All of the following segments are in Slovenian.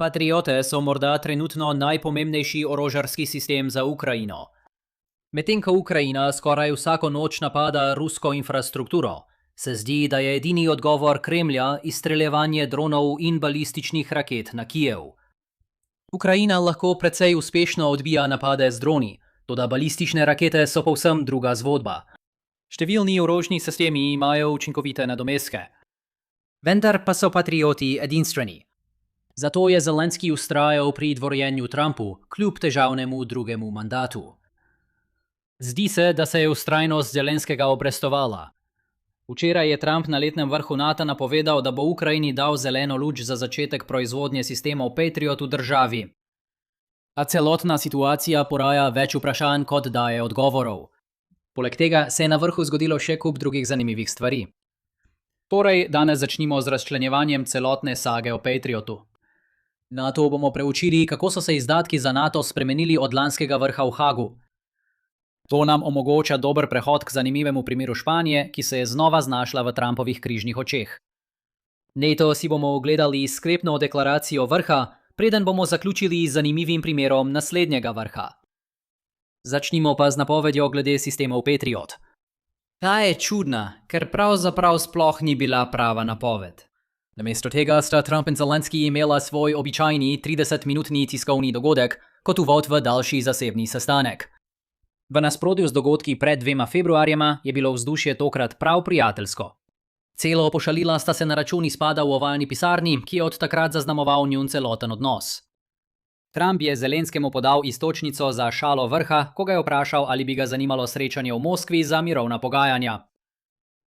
Patriote so morda trenutno najpomembnejši orožarski sistem za Ukrajino. Medtem ko Ukrajina skoraj vsako noč napada rusko infrastrukturo, se zdi, da je edini odgovor Kremlja izstreljevanje dronov in balističnih raket na Kijev. Ukrajina lahko precej uspešno odbija napade z droni, toda balistične rakete so povsem druga zgodba. Številni orožni sistemi imajo učinkovite nadomestke. Vendar pa so patrioti edinstveni. Zato je Zelenski vztrajal pri dvorjenju Trumpu, kljub težavnemu drugemu mandatu. Zdi se, da se je vztrajnost Zelenskega obrestovala. Včeraj je Trump na letnem vrhu NATO napovedal, da bo Ukrajini dal zeleno luč za začetek proizvodnje sistemov Patriot v državi. A celotna situacija poraja več vprašanj, kot daje odgovorov. Poleg tega se je na vrhu zgodilo še kup drugih zanimivih stvari. Torej, danes začnimo z razčlenjevanjem celotne sage o Patriotu. Nato bomo preučili, kako so se izdatki za NATO spremenili od lanskega vrha v Hagu. To nam omogoča dober prehod k zanimivemu primeru Španije, ki se je znova znašla v Trumpovih križnih očeh. Neto si bomo ogledali sklepno deklaracijo vrha, preden bomo zaključili z zanimivim primerom naslednjega vrha. Začnimo pa z napovedjo glede sistemov Patriot. Ta je čudna, ker pravzaprav sploh ni bila prava napoved. Namesto tega sta Trump in Zelenski imela svoj običajni 30-minutni tiskovni dogodek kot uvod v daljši zasebni sestanek. V nasprotju z dogodki pred 2 februarjema je bilo vzdušje tokrat prav prijateljsko. Celo pošalila sta se na račun izpada v ovalni pisarni, ki je od takrat zaznamoval njun celoten odnos. Trump je Zelenskemu podal iztočnico za šalo vrha, ko ga je vprašal, ali bi ga zanimalo srečanje v Moskvi za mirovna pogajanja.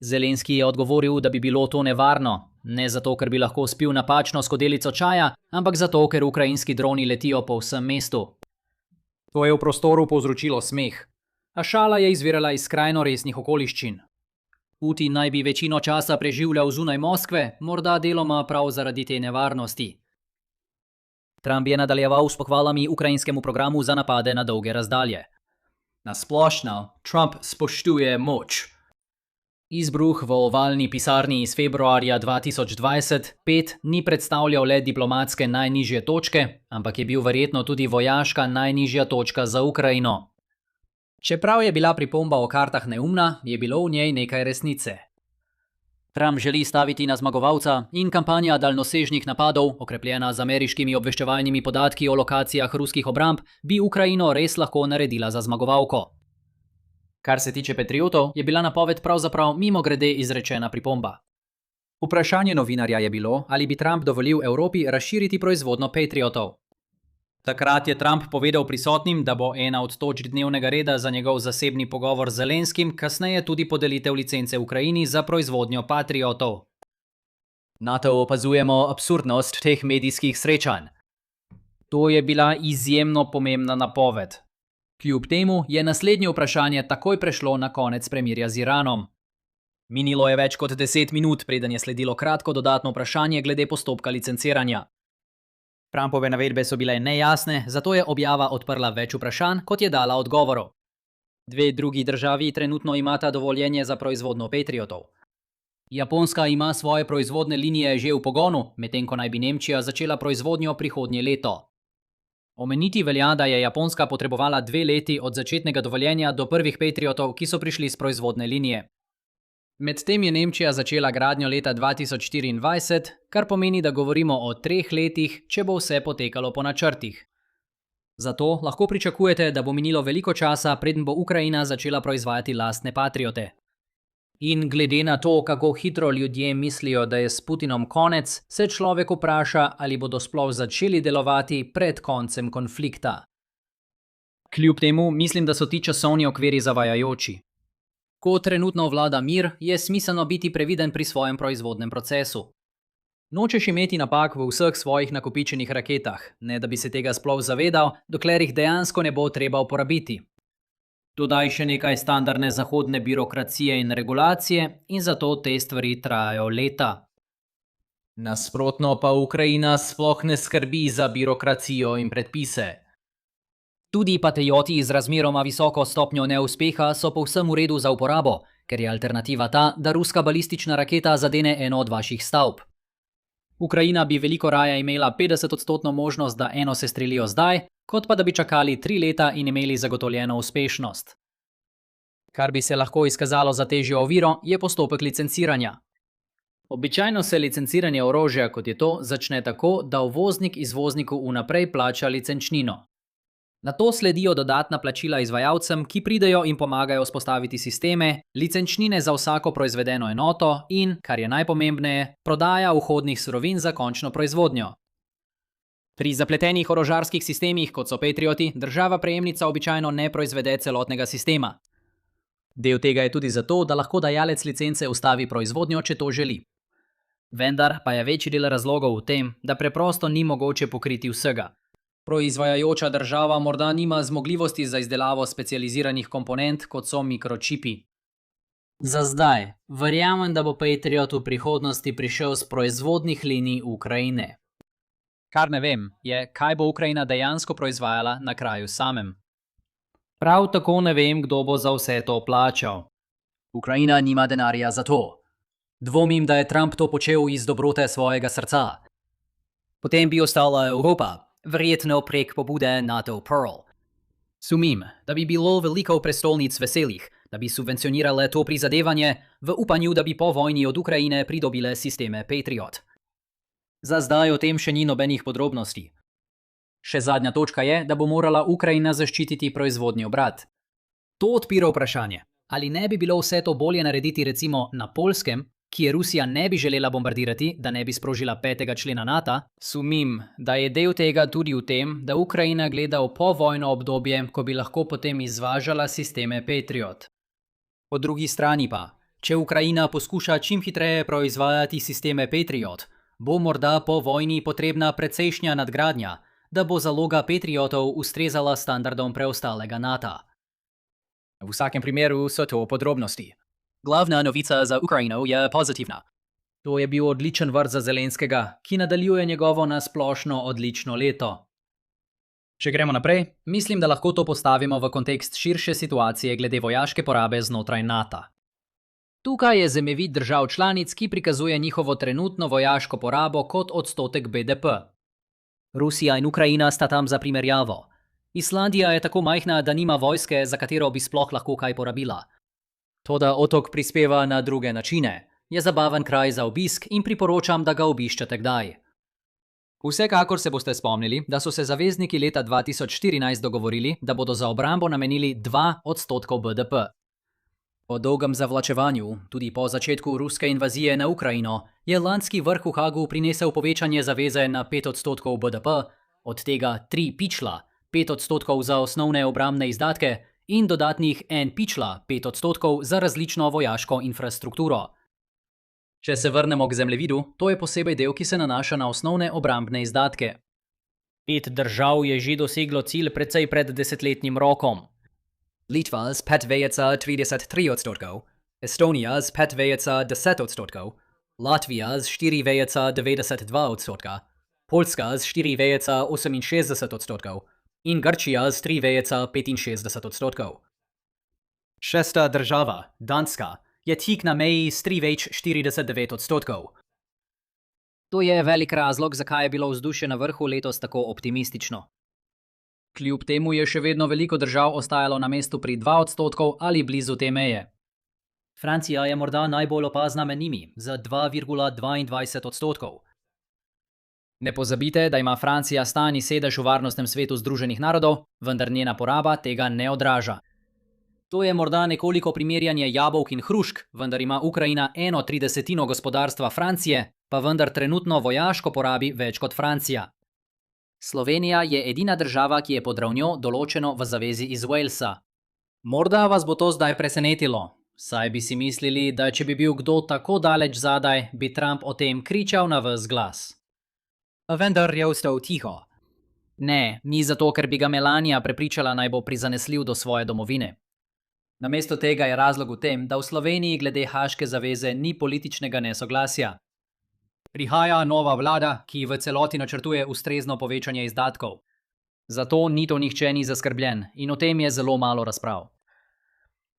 Zelenski je odgovoril, da bi bilo to nevarno, ne zato, ker bi lahko spil napačno skodelico čaja, ampak zato, ker ukrajinski droni letijo po vsem mestu. To je v prostoru povzročilo smeh, a šala je izvirala iz skrajno resnih okoliščin. Putin naj bi večino časa preživljal zunaj Moskve, morda deloma prav zaradi te nevarnosti. Trump je nadaljeval s pohvalami ukrajinskemu programu za napade na dolge razdalje. Na splošno, Trump spoštuje moč. Izbruh v ovalni pisarni iz februarja 2025 ni predstavljal le diplomatske najnižje točke, ampak je bil verjetno tudi vojaška najnižja točka za Ukrajino. Čeprav je bila pripomba o kartah neumna, je bilo v njej nekaj resnice. Trump želi staviti na zmagovalca in kampanja daljnosežnih napadov, okrepljena z ameriškimi obveščevalnimi podatki o lokacijah ruskih obramb, bi Ukrajino res lahko naredila za zmagovalko. Kar se tiče Patriotov, je bila napoved pravzaprav mimogrede izrečena pripomba. Vprašanje novinarja je bilo, ali bi Trump dovolil Evropi razširiti proizvodnjo Patriotov. Takrat je Trump povedal prisotnim, da bo ena od točk dnevnega reda za njegov zasebni pogovor z Zelenskim, kasneje tudi podelitev licence Ukrajini za proizvodnjo Patriotov. Nato opazujemo absurdnost teh medijskih srečanj. To je bila izjemno pomembna napoved. Kljub temu je naslednje vprašanje takoj prešlo na konec premirja z Iranom. Minilo je več kot 10 minut, preden je sledilo kratko dodatno vprašanje glede postopka licenciranja. Trumpove navedbe so bile nejasne, zato je objava odprla več vprašanj, kot je dala odgovorov. 2 drugi državi trenutno imata dovoljenje za proizvodnjo Patriotov. Japonska ima svoje proizvodne linije že v pogonu, medtem ko naj bi Nemčija začela proizvodnjo prihodnje leto. Omeniti velja, da je Japonska potrebovala 2 leti od začetnega dovoljenja do prvih Patriotov, ki so prišli z proizvodne linije. Medtem je Nemčija začela gradnjo leta 2024, kar pomeni, da govorimo o 3 letih, če bo vse potekalo po načrtih. Zato lahko pričakujete, da bo minilo veliko časa, preden bo Ukrajina začela proizvajati lastne Patriote. In glede na to, kako hitro ljudje mislijo, da je s Putinom konec, se človek vpraša, ali bodo sploh začeli delovati pred koncem konflikta. Kljub temu mislim, da so ti časovni okviri zavajajoči. Ko trenutno vlada mir, je smiselno biti previden pri svojem proizvodnem procesu. Nočeš imeti napak v vseh svojih nakopičenih raketah, ne da bi se tega sploh zavedal, dokler jih dejansko ne bo treba uporabiti. Dodaj še nekaj standardne zahodne birokracije in regulacije in zato te stvari trajajo leta. Nasprotno pa Ukrajina sploh ne skrbi za birokracijo in predpise. Tudi patrioti z razmeroma visoko stopnjo neuspeha so povsem v redu za uporabo, ker je alternativa ta, da ruska balistična raketa zadene eno od vaših stavb. Ukrajina bi veliko raje imela 50% možnost, da eno se strelijo zdaj, kot pa da bi čakali 3 leta in imeli zagotovljeno uspešnost. Kar bi se lahko izkazalo za težjo oviro, je postopek licenciranja. Običajno se licenciranje orožja, kot je to, začne tako, da uvoznik izvozniku vnaprej plača licenčnino. Nato sledijo dodatna plačila izvajalcem, ki pridejo in pomagajo vzpostaviti sisteme, licenčnine za vsako proizvedeno enoto in, kar je najpomembneje, prodaja vhodnih surovin za končno proizvodnjo. Pri zapletenih orožarskih sistemih, kot so Patrioti, država prejemnica običajno ne proizvede celotnega sistema. Del tega je tudi zato, da lahko dajalec licence ustavi proizvodnjo, če to želi. Vendar pa je večji del razlogov v tem, da preprosto ni mogoče pokriti vsega. Proizvajajoča država morda nima zmogljivosti za izdelavo specializiranih komponent, kot so mikročipi. Za zdaj, verjamem, da bo Patriot v prihodnosti prišel s proizvodnih linij Ukrajine. Kar ne vem, je, kaj bo Ukrajina dejansko proizvajala na kraju samem. Prav tako ne vem, kdo bo za vse to plačal. Ukrajina nima denarja za to. Dvomim, da je Trump to počel iz dobrote svojega srca. Potem bi ostala Evropa, verjetno prek pobude NATO Pearl. Sumim, da bi bilo veliko prestolnic veselih, da bi subvencionirale to prizadevanje v upanju, da bi po vojni od Ukrajine pridobile sisteme Patriot. Za zdaj o tem še ni nobenih podrobnosti. Še zadnja točka je, da bo morala Ukrajina zaščititi proizvodni obrat. To odpira vprašanje, ali ne bi bilo vse to bolje narediti recimo na Poljskem, ki je Rusija ne bi želela bombardirati, da ne bi sprožila 5. člena NATO. Sumim, da je del tega tudi v tem, da Ukrajina gleda v povojno obdobje, ko bi lahko potem izvažala sisteme Patriot. Po drugi strani pa, če Ukrajina poskuša čim hitreje proizvajati sisteme Patriot, bo morda po vojni potrebna precejšnja nadgradnja, da bo zaloga Patriotov ustrezala standardom preostalega NATO. V vsakem primeru so to podrobnosti. Glavna novica za Ukrajino je pozitivna. To je bil odličen vrt za Zelenskega, ki nadaljuje njegovo nasplošno odlično leto. Če gremo naprej, mislim, da lahko to postavimo v kontekst širše situacije glede vojaške porabe znotraj NATO. Tukaj je zemljevid držav članic, ki prikazuje njihovo trenutno vojaško porabo kot odstotek BDP. Rusija in Ukrajina sta tam za primerjavo. Islandija je tako majhna, da nima vojske, za katero bi sploh lahko kaj porabila. Toda otok prispeva na druge načine. Je zabaven kraj za obisk in priporočam, da ga obiščete kdaj. Vsekakor se boste spomnili, da so se zavezniki leta 2014 dogovorili, da bodo za obrambo namenili 2% BDP. Po dolgem zavlačevanju, tudi po začetku ruske invazije na Ukrajino, je lanski vrh v Hagu prinesel povečanje zaveze na 5% BDP, od tega 3 pičla, 5% za osnovne obrambne izdatke in dodatnih 1 pičla, 5% za različno vojaško infrastrukturo. Če se vrnemo k zemljevidu, to je posebej del, ki se nanaša na osnovne obrambne izdatke. 5 držav je že doseglo cilj precej pred 10-letnim rokom. Litva z 5,33%, Estonija z 5,10%, Latvija z 4,92%, Poljska z 4,68% in Grčija z 3,65%. Šesta država, Danska, je tik na meji s 3,49%. To je velik razlog, zakaj je bilo vzdušje na vrhu letos tako optimistično. Kljub temu je še vedno veliko držav ostajalo na mestu pri 2% ali blizu te meje. Francija je morda najbolj opazna med njimi, z 2,22%. Ne pozabite, da ima Francija stalni sedež v Varnostnem svetu Združenih narodov, vendar njena poraba tega ne odraža. To je morda nekoliko primerjanje jabolk in hrušk, vendar ima Ukrajina 1/30 gospodarstva Francije, pa vendar trenutno vojaško porabi več kot Francija. Slovenija je edina država, ki je pod ravnjo določeno v zavezi iz Walesa. Morda vas bo to zdaj presenetilo, saj bi si mislili, da če bi bil kdo tako daleč zadaj, bi Trump o tem kričal na ves glas. Vendar je ostal tiho. Ne, ni zato, ker bi ga Melania prepričala, naj bo prizanesljiv do svoje domovine. Namesto tega je razlog v tem, da v Sloveniji glede haaške zaveze ni političnega nesoglasja. Prihaja nova vlada, ki v celoti načrtuje ustrezno povečanje izdatkov. Zato nihče ni zaskrbljen in o tem je zelo malo razprav.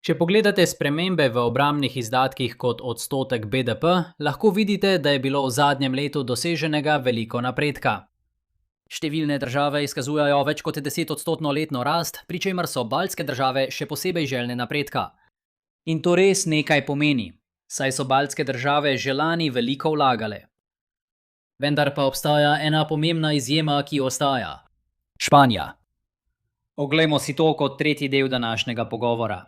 Če pogledate spremembe v obrambnih izdatkih kot odstotek BDP, lahko vidite, da je bilo v zadnjem letu doseženega veliko napredka. Številne države izkazujejo več kot 10-odstotno letno rast, pri čemer so baltske države še posebej željne napredka. In to res nekaj pomeni, saj so baltske države že lani veliko vlagale. Vendar pa obstaja ena pomembna izjema, ki ostaja. Španija. Oglejmo si to kot tretji del današnjega pogovora.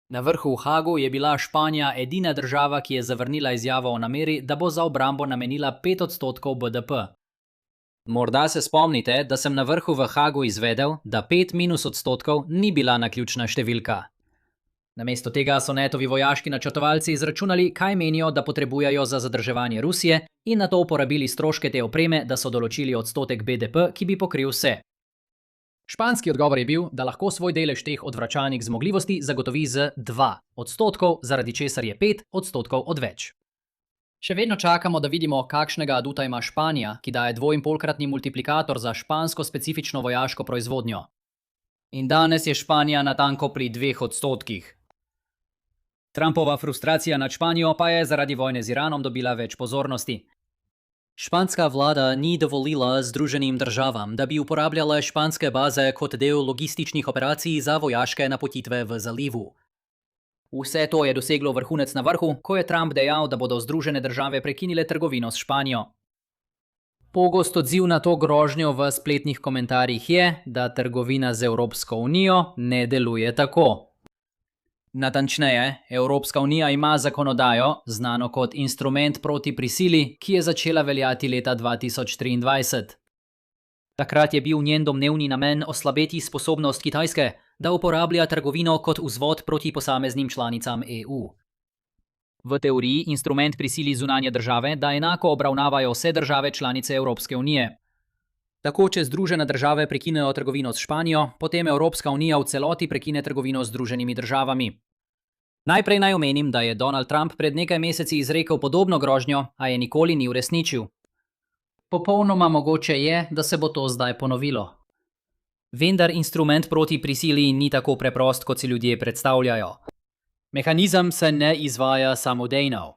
Na vrhu v Hagu je bila Španija edina država, ki je zavrnila izjavo o nameri, da bo za obrambo namenila 5% BDP. Morda se spomnite, da sem na vrhu v Hagu izvedel, da 5- ni bila naključna številka. Namesto tega so netovi vojaški načrtovalci izračunali, kaj menijo, da potrebujejo za zadrževanje Rusije, in nato uporabili stroške te opreme, da so določili odstotek BDP, ki bi pokril vse. Španski odgovor je bil, da lahko svoj delež teh odvračalnih zmogljivosti zagotovi z 2%, zaradi česar je 5% odveč. Še vedno čakamo, da vidimo, kakšnega aduta ima Španija, ki daje 2,5-kratni multiplikator za špansko specifično vojaško proizvodnjo. In danes je Španija natanko pri 2%. Trumpova frustracija nad Španijo pa je zaradi vojne z Iranom dobila več pozornosti. Španska vlada ni dovolila Združenim državam, da bi uporabljale španske baze kot del logističnih operacij za vojaške napotitve v zalivu. Vse to je doseglo vrhunec na vrhu, ko je Trump dejal, da bodo Združene države prekinile trgovino s Španijo. Pogost odziv na to grožnjo v spletnih komentarjih je, da trgovina z Evropsko unijo ne deluje tako. Natančneje, Evropska unija ima zakonodajo, znano kot instrument proti prisili, ki je začela veljati leta 2023. Takrat je bil njen domnevni namen oslabiti sposobnost Kitajske, da uporablja trgovino kot vzvod proti posameznim članicam EU. V teoriji instrument prisili zunanje države, da enako obravnavajo vse države članice Evropske unije. Tako, če Združene države prekinejo trgovino s Španijo, potem Evropska unija v celoti prekine trgovino z Združenimi državami. Najprej naj omenim, da je Donald Trump pred nekaj meseci izrekel podobno grožnjo, a je nikoli ni uresničil. Popolnoma mogoče je, da se bo to zdaj ponovilo. Vendar instrument proti prisili ni tako preprost, kot si ljudje predstavljajo. Mehanizem se ne izvaja samodejno.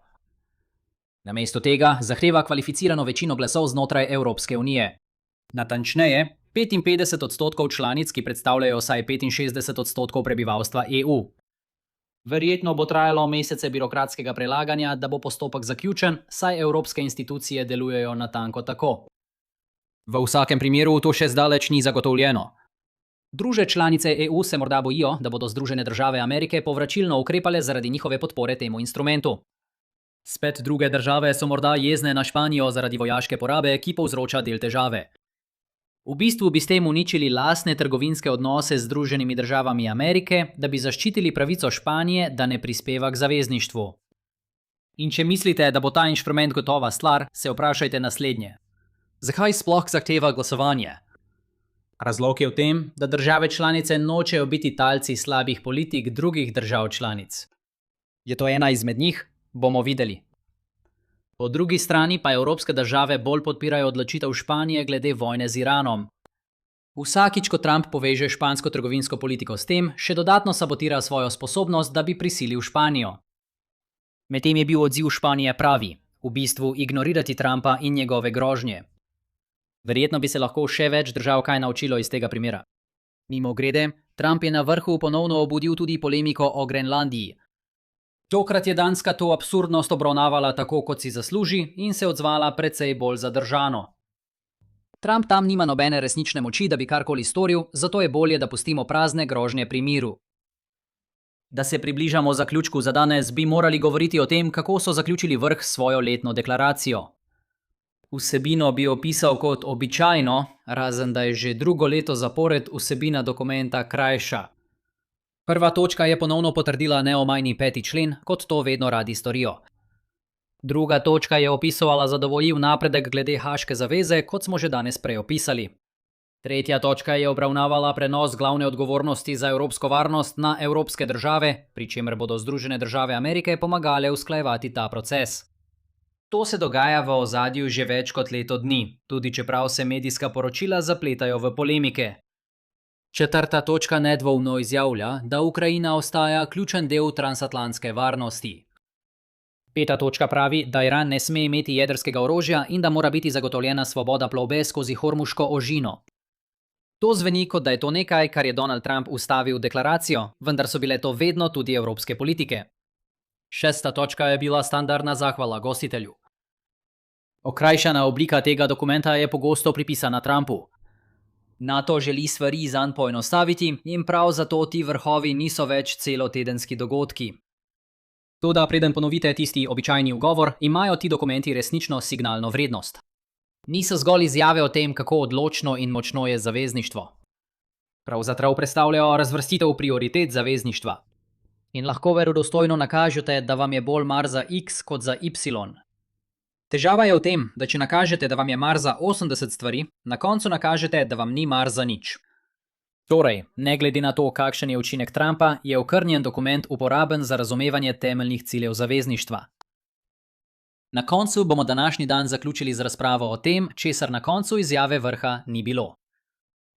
Namesto tega zahteva kvalificirano večino glasov znotraj Evropske unije. Natančneje, 55% članic, ki predstavljajo vsaj 65% prebivalstva EU. Verjetno bo trajalo mesece birokratskega prelaganja, da bo postopek zaključen, saj evropske institucije delujejo natanko tako. V vsakem primeru to še zdaleč ni zagotovljeno. Druge članice EU se morda bojijo, da bodo Združene države Amerike povračilno ukrepale zaradi njihove podpore temu instrumentu. Spet druge države so morda jezne na Španijo zaradi vojaške porabe, ki povzroča del težave. V bistvu bi s tem uničili lastne trgovinske odnose z Združenimi državami Amerike, da bi zaščitili pravico Španije, da ne prispeva k zavezništvu. In če mislite, da bo ta inštrument gotova stvar, se vprašajte naslednje. Zakaj sploh zahteva glasovanje? Razlog je v tem, da države članice nočejo biti talci slabih politik drugih držav članic. Je to ena izmed njih? Bomo videli. Po drugi strani pa evropske države bolj podpirajo odločitev Španije glede vojne z Iranom. Vsakič, ko Trump poveže špansko trgovinsko politiko s tem, še dodatno sabotira svojo sposobnost, da bi prisilil Španijo. Medtem je bil odziv Španije pravi, v bistvu ignorirati Trumpa in njegove grožnje. Verjetno bi se lahko še več držav kaj naučilo iz tega primera. Mimogrede, Trump je na vrhu ponovno obudil tudi polemiko o Grenlandiji. Tokrat je Danska to absurdnost obravnavala tako, kot si zasluži, in se odzvala precej bolj zadržano. Trump tam nima nobene resnične moči, da bi karkoli storil, zato je bolje, da pustimo prazne grožnje pri miru. Da se približamo zaključku za danes, bi morali govoriti o tem, kako so zaključili vrh s svojo letno deklaracijo. Vsebino bi opisal kot običajno, razen da je že drugo leto zapored vsebina dokumenta krajša. Prva točka je ponovno potrdila neomajni 5. člen, kot to vedno radi storijo. Druga točka je opisovala zadovoljiv napredek glede Haaške zaveze, kot smo že danes prej opisali. Tretja točka je obravnavala prenos glavne odgovornosti za evropsko varnost na evropske države, pri čemer bodo Združene države Amerike pomagale usklajevati ta proces. To se dogaja v ozadju že več kot leto dni, tudi čeprav se medijska poročila zapletajo v polemike. Četrta točka nedvoumno izjavlja, da Ukrajina ostaja ključen del transatlantske varnosti. Peta točka pravi, da Iran ne sme imeti jedrskega orožja in da mora biti zagotovljena svoboda plovbe skozi Hormuško ožino. To zveni, kot da je to nekaj, kar je Donald Trump ustavil v deklaracijo, vendar so bile to vedno tudi evropske politike. Šesta točka je bila standardna zahvala gostitelju. Okrajšana oblika tega dokumenta je pogosto pripisana Trumpu. NATO želi stvari zanj poenostaviti in prav zato ti vrhovi niso več celotedenski dogodki. Toda preden ponovite tisti običajni ugovor, imajo ti dokumenti resnično signalno vrednost. Niso zgolj izjave o tem, kako odločno in močno je zavezništvo. Pravzaprav predstavljajo razvrstitev prioritet zavezništva. In lahko verodostojno nakažete, da vam je bolj mar za X kot za Y. Težava je v tem, da če nakažete, da vam je mar za 80 stvari, na koncu nakažete, da vam ni mar za nič. Torej, ne glede na to, kakšen je učinek Trumpa, je okrnjen dokument uporaben za razumevanje temeljnih ciljev zavezništva. Na koncu bomo današnji dan zaključili z razpravo o tem, česar na koncu izjave vrha ni bilo.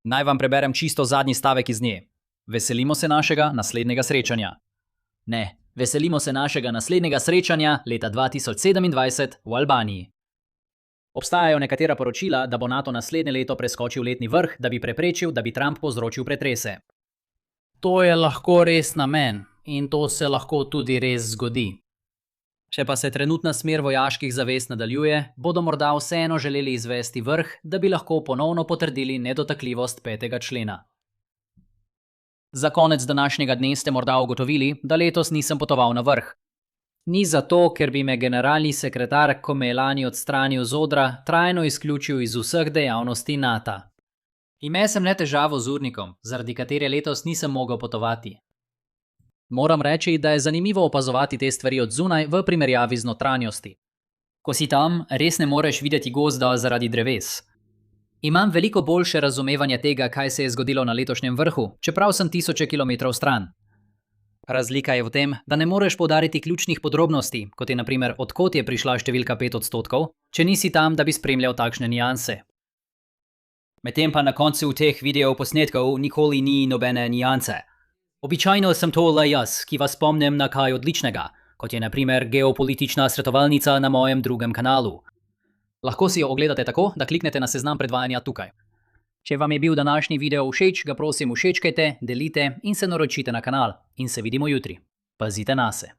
Naj vam preberem čisto zadnji stavek iz nje. Veselimo se našega naslednjega srečanja. Ne, veselimo se našega naslednjega srečanja leta 2027 v Albaniji. Obstajajo nekatera poročila, da bo NATO naslednje leto preskočil letni vrh, da bi preprečil, da bi Trump povzročil pretrese. To je lahko res namen in to se lahko tudi res zgodi. Če pa se trenutna smer vojaških zavez nadaljuje, bodo morda vseeno želeli izvesti vrh, da bi lahko ponovno potrdili nedotakljivost 5. člena. Za konec današnjega dne ste morda ugotovili, da letos nisem potoval na vrh. Ni zato, ker bi me generalni sekretar, ko me je lani odstranil z odra, trajno izključil iz vseh dejavnosti NATO. Imel sem le težavo z urnikom, zaradi katere letos nisem mogel potovati. Moram reči, da je zanimivo opazovati te stvari od zunaj v primerjavi z notranjosti. Ko si tam, res ne moreš videti gozda zaradi dreves. Imam veliko boljše razumevanje tega, kaj se je zgodilo na letošnjem vrhu, čeprav sem tisoče kilometrov stran. Razlika je v tem, da ne moreš poudariti ključnih podrobnosti, kot je na primer, odkot je prišla številka 5%, če nisi tam, da bi spremljal takšne nianse. Medtem pa na koncu teh videoposnetkov nikoli ni nobene nianse. Običajno sem to le jaz, ki vas spomnim na kaj odličnega, kot je na primer geopolitična svetovalnica na mojem drugem kanalu. Lahko si jo ogledate tako, da kliknete na seznam predvajanja tukaj. Če vam je bil današnji video všeč, ga prosim všečkajte, delite in se naročite na kanal. In se vidimo jutri. Pazite nase.